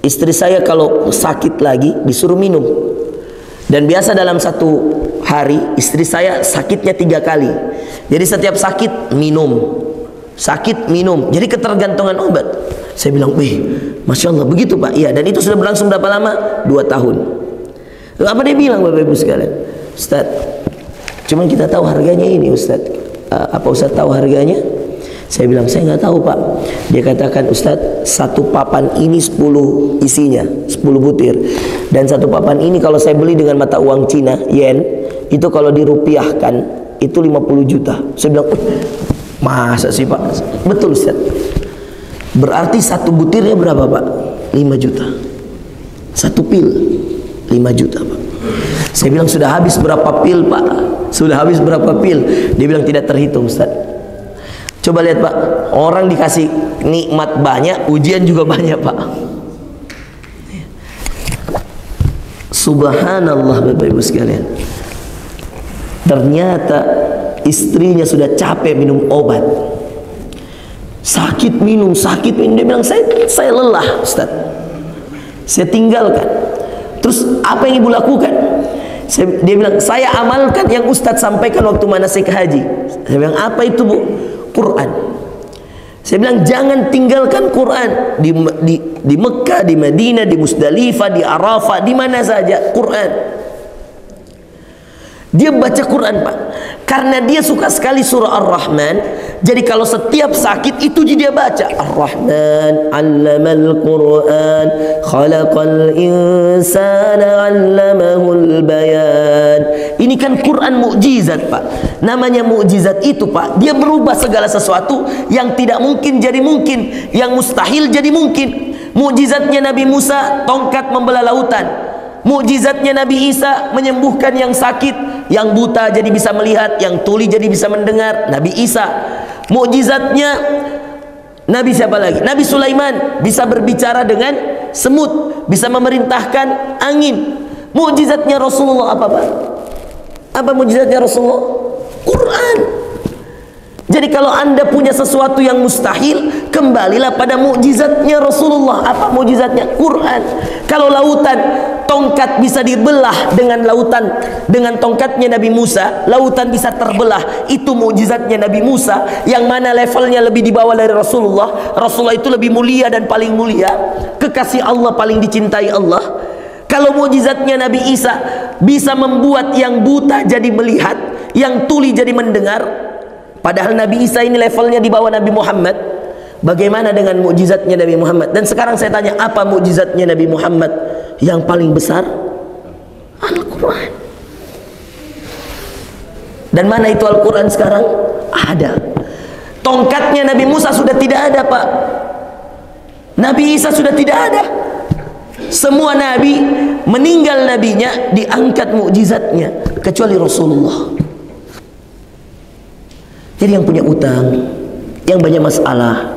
Istri saya kalau sakit lagi disuruh minum. Dan biasa dalam 1 hari istri saya sakitnya 3 kali. Jadi setiap sakit minum. Sakit minum. Jadi ketergantungan obat." Saya bilang, "Wih, Masya Allah, begitu Pak?" "Iya." "Dan itu sudah berlangsung berapa lama?" 2 tahun. Lalu apa dia bilang Bapak Ibu sekalian? "Ustaz, cuman kita tahu harganya ini Ustaz." "Apa Ustaz tahu harganya?" Saya bilang, "Saya nggak tahu Pak." Dia katakan, "Ustaz, 1 papan ini 10 isinya, 10 butir. Dan 1 papan ini kalau saya beli dengan mata uang Cina, yen, itu kalau dirupiahkan itu 50 juta. Saya bilang, "Masa sih Pak?" "Betul Ustaz." "Berarti 1 butirnya berapa Pak?" 5 juta. 1 pil 5 juta Pak. Saya bilang, "Sudah habis berapa pil Pak?" "Sudah habis berapa pil?" Dia bilang, "Tidak terhitung Ustaz." Coba lihat Pak, orang dikasih nikmat banyak, ujian juga banyak Pak. Subhanallah Bapak Ibu sekalian. Ternyata istrinya sudah capek minum obat. Sakit minum. Dia bilang, saya lelah Ustaz. Saya tinggalkan. Terus apa yang ibu lakukan? Dia bilang, "Saya amalkan yang Ustaz sampaikan waktu manasik haji." Saya bilang, "Apa itu Bu?" "Quran." Saya bilang, "Jangan tinggalkan Quran di Mekah, di Madinah, di Musdalifah, di Arafah, di mana saja Quran." Dia baca Quran Pak, karena dia suka sekali surah Ar-Rahman. Jadi kalau setiap sakit itu dia baca Ar-Rahman, 'allamal Quran, khalaqal insana 'allamahul bayan. Ini kan Quran mukjizat Pak. Namanya mukjizat itu Pak, dia berubah segala sesuatu yang tidak mungkin jadi mungkin, yang mustahil jadi mungkin. Mukjizatnya Nabi Musa, tongkat membelah lautan. Mukjizatnya Nabi Isa, menyembuhkan yang sakit, yang buta jadi bisa melihat, yang tuli jadi bisa mendengar, Nabi Isa. Mukjizatnya Nabi siapa lagi? Nabi Sulaiman, bisa berbicara dengan semut, bisa memerintahkan angin. Mukjizatnya Rasulullah apa Pak? Apa mukjizatnya Rasulullah? Quran. Jadi kalau Anda punya sesuatu yang mustahil, kembalilah pada mukjizatnya Rasulullah. Apa mukjizatnya? Quran. Kalau lautan, tongkat bisa dibelah dengan tongkatnya Nabi Musa, lautan bisa terbelah. Itu mukjizatnya Nabi Musa, yang mana levelnya lebih di bawah dari Rasulullah. Rasulullah itu lebih mulia dan paling mulia, kekasih Allah, paling dicintai Allah. Kalau mukjizatnya Nabi Isa bisa membuat yang buta jadi melihat, yang tuli jadi mendengar. Padahal Nabi Isa ini levelnya di bawah Nabi Muhammad. Bagaimana dengan mukjizatnya Nabi Muhammad? Dan sekarang saya tanya, apa mukjizatnya Nabi Muhammad yang paling besar? Al-Quran. Dan mana itu Al-Quran sekarang? Ada. Tongkatnya Nabi Musa sudah tidak ada Pak. Nabi Isa sudah tidak ada. Semua Nabi meninggal, nabinya diangkat mukjizatnya, kecuali Rasulullah. Jadi yang punya utang, yang banyak masalah,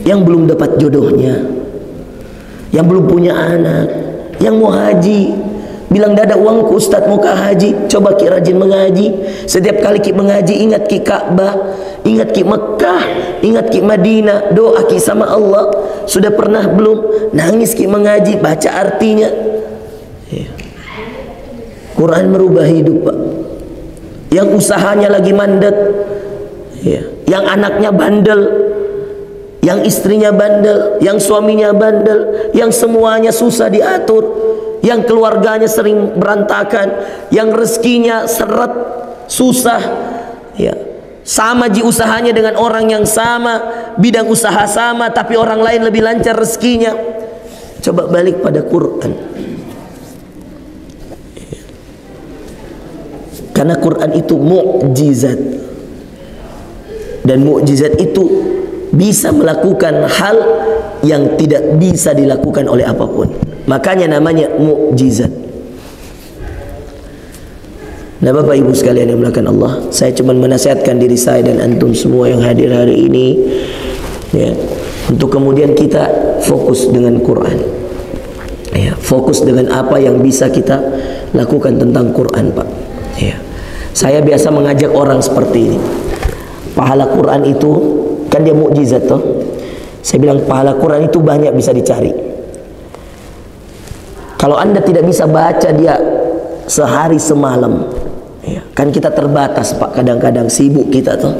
yang belum dapat jodohnya, yang belum punya anak, yang mau haji, bilang, "Dah ada uangku Ustaz, mau ke haji." Coba ki rajin mengaji. Setiap kali ki mengaji, ingat ki Ka'bah, ingat ki Mekah, ingat ki Madinah, doa ki sama Allah. Sudah pernah belum nangis ki mengaji, baca artinya? Quran merubah hidup Pak. Yang usahanya lagi mandat, yang anaknya bandel, yang istrinya bandel, yang suaminya bandel, yang semuanya susah diatur, yang keluarganya sering berantakan, yang rezekinya seret, susah, ya, sama ji usahanya dengan orang yang sama, bidang usaha sama, tapi orang lain lebih lancar rezekinya. Coba balik pada Quran. Karena Quran itu mukjizat, dan mukjizat itu bisa melakukan hal yang tidak bisa dilakukan oleh apapun. Makanya namanya mukjizat. Nah, Bapak Ibu sekalian yang dimuliakan Allah, saya cuma menasihatkan diri saya dan antum semua yang hadir hari ini, ya, untuk kemudian kita fokus dengan Quran, ya, fokus dengan apa yang bisa kita lakukan tentang Quran, Pak. Ya. Saya biasa mengajak orang seperti ini. Pahala Quran itu kan dia mukjizat toh. Saya bilang pahala Quran itu banyak bisa dicari. Kalau Anda tidak bisa baca dia sehari semalam, ya, kan kita terbatas Pak, kadang-kadang sibuk kita tuh,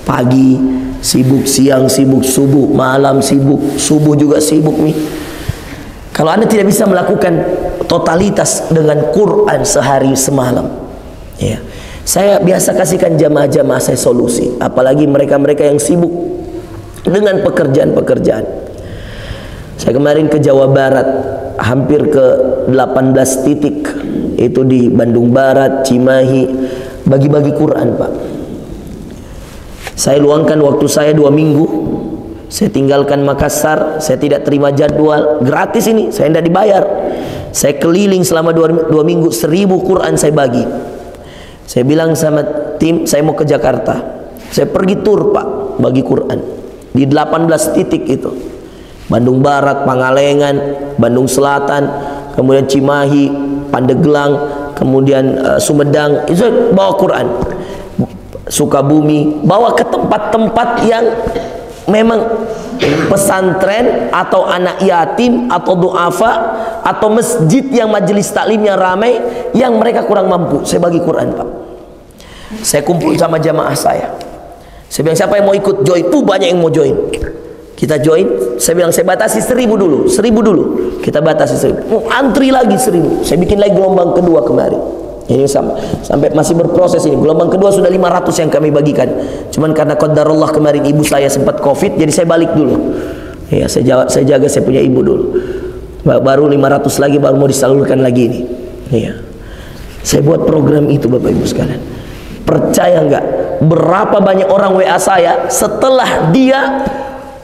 pagi sibuk, siang sibuk, subuh, malam sibuk, subuh juga sibuk nih. Kalau Anda tidak bisa melakukan totalitas dengan Quran sehari semalam, ya, saya biasa kasihkan jamaah-jamaah saya solusi, apalagi mereka-mereka yang sibuk dengan pekerjaan-pekerjaan. Saya kemarin ke Jawa Barat, hampir ke 18 titik, itu di Bandung Barat, Cimahi, bagi-bagi Quran, Pak. Saya luangkan waktu saya 2 minggu. Saya tinggalkan Makassar, saya tidak terima jadwal, gratis ini, saya tidak dibayar. Saya keliling selama 2 minggu, 1000 Quran saya bagi. Saya bilang sama tim, saya mau ke Jakarta. Saya pergi tur, Pak, bagi Quran di 18 titik itu. Bandung Barat, Pangalengan, Bandung Selatan, kemudian Cimahi, Pandeglang, kemudian Sumedang, itu bawa Quran. Sukabumi, bawa ke tempat-tempat yang memang pesantren atau anak yatim atau duafa atau masjid yang majelis taklimnya ramai, yang mereka kurang mampu. Saya bagi Quran, Pak. Saya kumpul sama jamaah saya. Saya bilang siapa yang mau ikut join? Banyak yang mau join. Kita join. Saya bilang saya batasi 1000 dulu, 1000 dulu. Kita batasi 1000. Antri lagi 1000. Saya bikin lagi gelombang kedua kemarin. Ini sampai masih berproses ini. Gelombang kedua sudah 500 yang kami bagikan. Cuman karena qadarullah kemarin ibu saya sempat Covid, jadi saya balik dulu. Ya, saya jaga saya punya ibu dulu. Baru 500 lagi baru mau disalurkan lagi ini. Ya. Saya buat program itu, Bapak Ibu sekalian. Percaya nggak? Berapa banyak orang WA saya setelah dia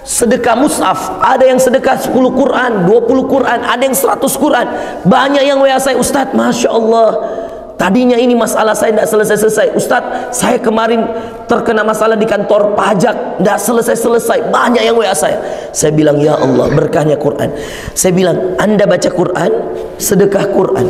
sedekah mushaf, ada yang sedekah 10 Quran, 20 Quran, ada yang 100 Quran. Banyak yang WA saya, Ustadz, Masya Allah, tadinya ini masalah saya tidak selesai-selesai. Ustadz, saya kemarin terkena masalah di kantor pajak, tidak selesai-selesai. Banyak yang WA saya. Saya bilang, ya Allah, berkahnya Quran. Saya bilang, Anda baca Quran, sedekah Quran.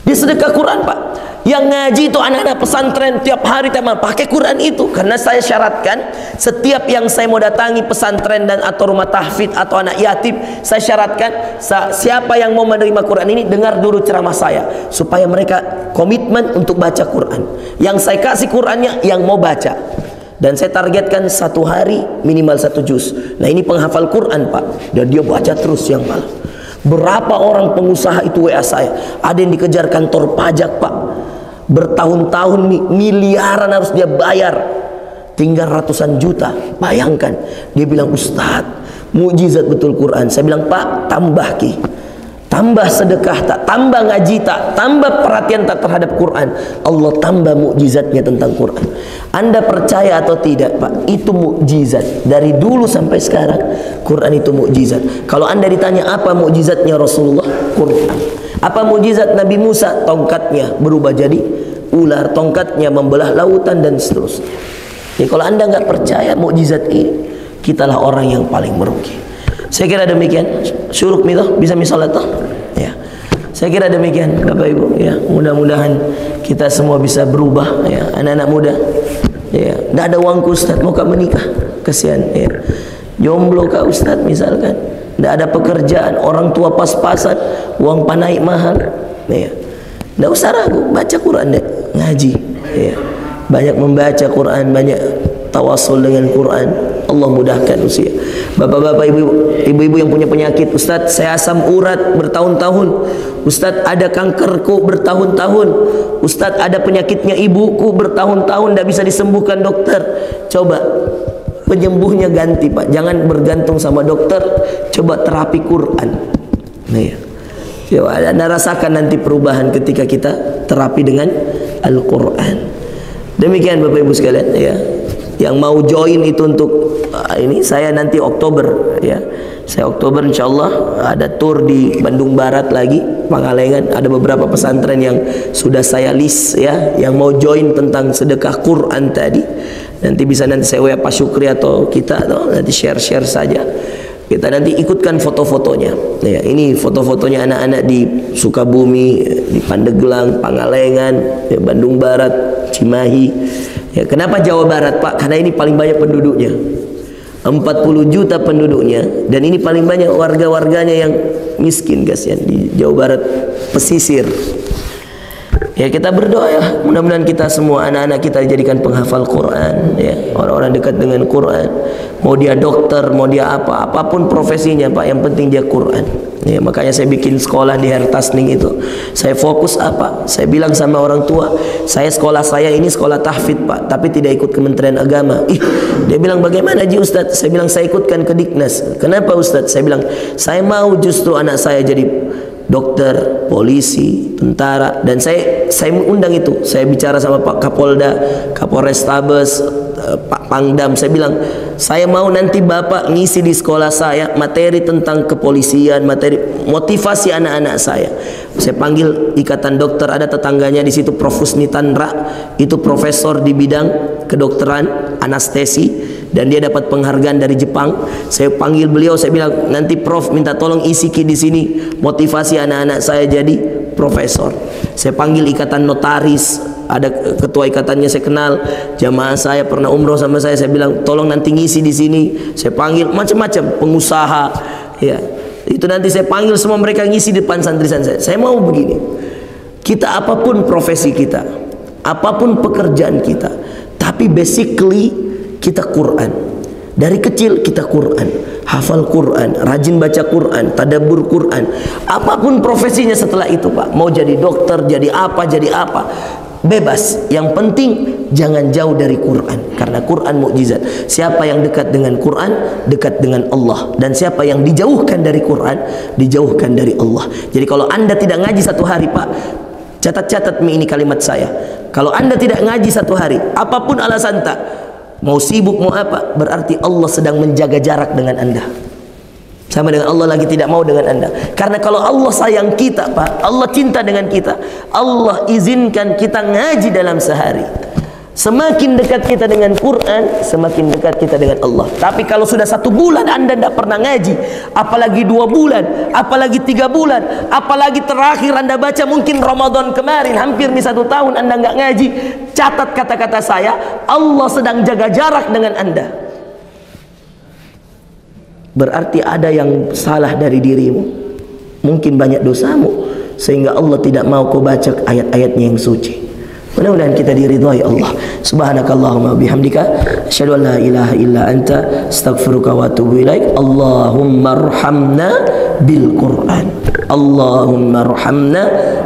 Dia sedekah Quran, Pak. Yang ngaji itu anak-anak pesantren tiap hari pakai Quran itu. Karena saya syaratkan setiap yang saya mau datangi pesantren dan atau rumah tahfidz atau anak yatim, saya syaratkan siapa yang mau menerima Quran ini dengar dulu ceramah saya, supaya mereka komitmen untuk baca Quran. Yang saya kasih Qurannya yang mau baca. Dan saya targetkan 1 hari minimal 1 juz. Nah, ini penghafal Quran, Pak. Dan dia baca terus siang malam. Berapa orang pengusaha itu WA saya, ada yang dikejar kantor pajak, Pak, bertahun-tahun nih, miliaran harus dia bayar, tinggal ratusan juta. Bayangkan, dia bilang, Ustadz, mukjizat betul Quran. Saya bilang, Pak, tambah ki, tambah sedekah tak, tambah ngaji tak, tambah perhatian tak terhadap Quran, Allah tambah mukjizatnya tentang Quran. Anda percaya atau tidak, Pak, itu mukjizat dari dulu sampai sekarang. Quran itu mukjizat. Kalau Anda ditanya apa mukjizatnya Rasulullah, Quran. Apa mukjizat Nabi Musa? Tongkatnya berubah jadi ular, tongkatnya membelah lautan dan seterusnya. Jadi kalau Anda nggak percaya mukjizat ini, kitalah orang yang paling merugi. Saya kira demikian. Syuruk mitoh bisa misalat toh. Ya. Saya kira demikian, Bapak Ibu, ya. Mudah-mudahan kita semua bisa berubah, ya. Anak-anak muda, ya. Tidak ada uangku, Ustaz, mau kak menikah, kasihan, ya. Jomblo kak Ustaz misalkan, tidak ada pekerjaan, orang tua pas-pasan, uang panai mahal, ya. Tidak usah ragu, baca Quran deh, ngaji, ya. Banyak membaca Quran, banyak tawasul dengan Quran. Allah mudahkan usia. Bapak-bapak, ibu-ibu yang punya penyakit, Ustaz saya asam urat bertahun-tahun, Ustaz ada kankerku bertahun-tahun, Ustaz ada penyakitnya ibuku bertahun-tahun tidak bisa disembuhkan dokter. Coba penyembuhnya ganti Pak, jangan bergantung sama dokter, coba terapi Quran. Nah ya, coba Anda rasakan nanti perubahan ketika kita terapi dengan Al-Quran. Demikian Bapak Ibu sekalian ya, yang mau join itu untuk ini saya nanti Oktober ya, saya Oktober insyaallah ada tour di Bandung Barat lagi, Pangalengan, ada beberapa pesantren yang sudah saya list ya, yang mau join tentang sedekah Quran tadi. Nanti bisa nanti saya WA Pak Syukri atau kita atau nanti share saja. Kita nanti ikutkan foto-fotonya. Ya, ini foto-fotonya anak-anak di Sukabumi, di Pandeglang, Pangalengan, ya, Bandung Barat, Cimahi. Ya, kenapa Jawa Barat Pak? Karena ini paling banyak penduduknya. 40 juta penduduknya, dan ini paling banyak warga-warganya yang miskin guys ya, di Jawa Barat pesisir. Ya kita berdoa ya, mudah-mudahan kita semua anak-anak kita dijadikan penghafal Quran ya, orang-orang dekat dengan Quran. Mau dia dokter, mau dia apapun profesinya Pak, yang penting dia Quran. Ya, makanya saya bikin sekolah di Hertasning itu. Saya fokus apa? Saya bilang sama orang tua, sekolah saya ini sekolah tahfidz Pak, tapi tidak ikut Kementerian Agama. Dia bilang bagaimana Ji Ustadz? Saya bilang saya ikutkan ke Diknas. Kenapa Ustadz? Saya bilang saya mau justru anak saya jadi dokter, polisi, tentara, dan saya undang itu. Saya bicara sama Pak Kapolda, Kapolrestabes, Pak Pangdam. Saya bilang saya mau nanti Bapak ngisi di sekolah saya materi tentang kepolisian, materi motivasi anak-anak saya. Saya panggil ikatan dokter, ada tetangganya di situ Prof Husni Tandra, itu profesor di bidang kedokteran anestesi, dan dia dapat penghargaan dari Jepang. Saya panggil beliau, saya bilang nanti Prof minta tolong isi di sini motivasi anak-anak saya jadi profesor. Saya panggil ikatan notaris, ada ketua ikatannya saya kenal, jamaah saya pernah umroh sama saya bilang tolong nanti ngisi di sini. Saya panggil macam-macam pengusaha ya, itu nanti saya panggil semua mereka ngisi di depan santri-santri saya. Saya mau begini, kita apapun profesi kita, apapun pekerjaan kita, tapi basically kita Quran. Dari kecil kita Quran, hafal Quran, rajin baca Quran, tadabbur Quran. Apapun profesinya setelah itu Pak, mau jadi dokter, jadi apa, bebas. Yang penting jangan jauh dari Quran, karena Quran mukjizat. Siapa yang dekat dengan Quran, dekat dengan Allah. Dan siapa yang dijauhkan dari Quran, dijauhkan dari Allah. Jadi kalau Anda tidak ngaji satu hari Pak, catat ini kalimat saya, kalau Anda tidak ngaji satu hari, apapun alasan tak, mau sibuk mau apa, berarti Allah sedang menjaga jarak dengan Anda. Sama dengan Allah lagi tidak mau dengan Anda. Karena kalau Allah sayang kita Pak, Allah cinta dengan kita, Allah izinkan kita ngaji dalam sehari. Semakin dekat kita dengan Quran, semakin dekat kita dengan Allah. Tapi kalau sudah 1 bulan Anda tidak pernah ngaji, apalagi 2 bulan, apalagi 3 bulan, apalagi terakhir Anda baca mungkin Ramadan kemarin, hampir di 1 tahun Anda nggak ngaji, catat kata-kata saya, Allah sedang jaga jarak dengan Anda. Berarti ada yang salah dari dirimu, mungkin banyak dosamu, sehingga Allah tidak mau kau baca ayat-ayatnya yang suci. Mudah-mudahan kita diridhai Allah. Subhanakallahumma bihamdika asyhadu an la ilaha illa anta astaghfiruka wa atubu ilaik. Allahumma arhamna bil Qur'an. Allahumma arhamna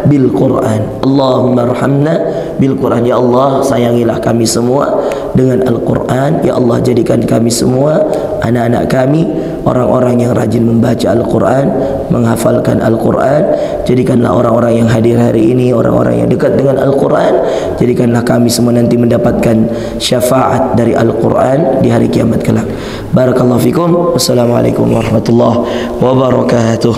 bil Qur'an. Allahumma arhamna bil Qur'an. Ya Allah, sayangilah kami semua dengan Al-Qur'an. Ya Allah, jadikan kami semua, anak-anak kami, orang-orang yang rajin membaca Al-Quran, menghafalkan Al-Quran. Jadikanlah orang-orang yang hadir hari ini orang-orang yang dekat dengan Al-Quran. Jadikanlah kami semua nanti mendapatkan syafaat dari Al-Quran di hari kiamat kelak. Barakallahu fikum. Wassalamualaikum warahmatullahi wabarakatuh.